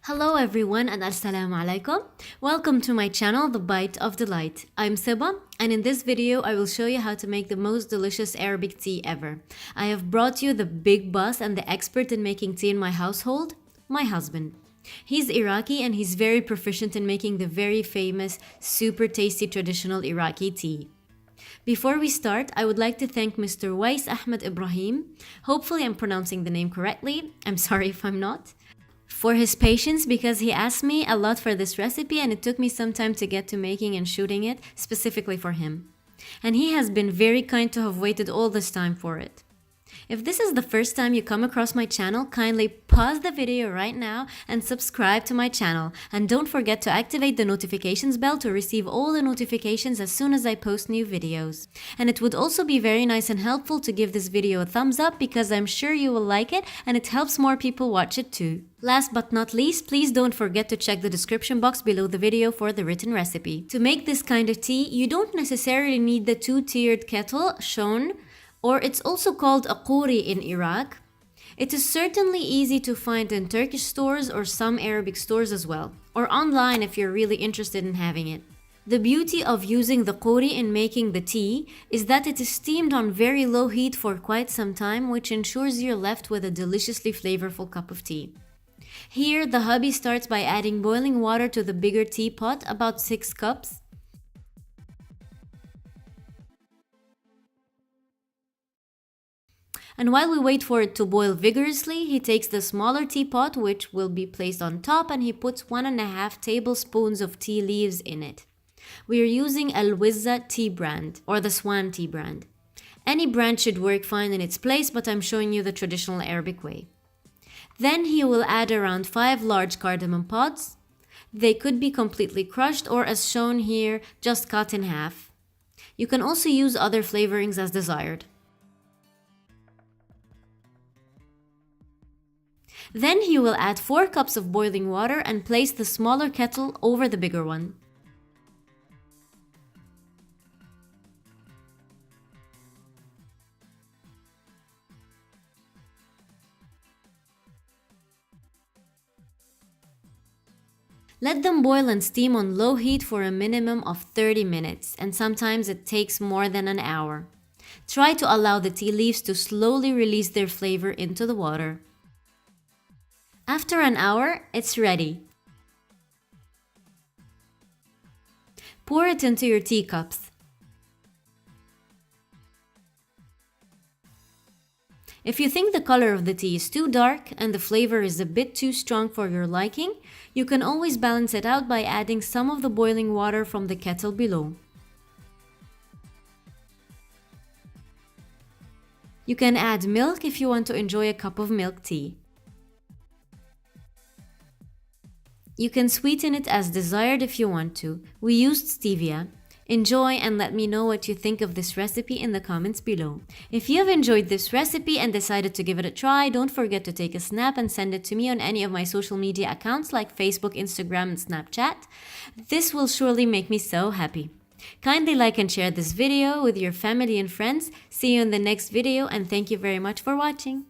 Hello everyone and assalamu alaikum. Welcome to my channel, The Bite of Delight. I'm Seba, and in this video I will show you how to make the most delicious Arabic tea ever. I have brought you the big boss and the expert in making tea in my household, my husband. He's Iraqi and he's very proficient in making the very famous, super tasty traditional Iraqi tea. Before we start, I would like to thank Mr. Weiss Ahmed Ibrahim. Hopefully I'm pronouncing the name correctly. I'm sorry if I'm not. For his patience, because he asked me a lot for this recipe and it took me some time to get to making and shooting it specifically for him. And he has been very kind to have waited all this time for it. If this is the first time you come across my channel, kindly pause the video right now and subscribe to my channel. And don't forget to activate the notifications bell to receive all the notifications as soon as I post new videos. And it would also be very nice and helpful to give this video a thumbs up because I'm sure you will like it and it helps more people watch it too. Last but not least, please don't forget to check the description box below the video for the written recipe. To make this kind of tea, you don't necessarily need the two-tiered kettle shown, or it's also called a quri in Iraq. It is certainly easy to find in Turkish stores or some Arabic stores as well, or online if you're really interested in having it. The beauty of using the quri in making the tea is that it is steamed on very low heat for quite some time, which ensures you're left with a deliciously flavorful cup of tea. Here, the hubby starts by adding boiling water to the bigger teapot, about 6 cups. And while we wait for it to boil vigorously, he takes the smaller teapot, which will be placed on top, and he puts 1.5 tablespoons of tea leaves in it. We are using Al-Wizza tea brand, or the Swan tea brand. Any brand should work fine in its place, but I'm showing you the traditional Arabic way. Then he will add around 5 large cardamom pods. They could be completely crushed or, as shown here, just cut in half. You can also use other flavorings as desired. Then he will add 4 cups of boiling water and place the smaller kettle over the bigger one. Let them boil and steam on low heat for a minimum of 30 minutes, and sometimes it takes more than an hour. Try to allow the tea leaves to slowly release their flavor into the water. After an hour, it's ready. Pour it into your teacups. If you think the color of the tea is too dark and the flavor is a bit too strong for your liking, you can always balance it out by adding some of the boiling water from the kettle below. You can add milk if you want to enjoy a cup of milk tea. You can sweeten it as desired if you want to. We used stevia. Enjoy and let me know what you think of this recipe in the comments below. If you have enjoyed this recipe and decided to give it a try, don't forget to take a snap and send it to me on any of my social media accounts like Facebook, Instagram, and Snapchat. This will surely make me so happy. Kindly like and share this video with your family and friends. See you in the next video and thank you very much for watching.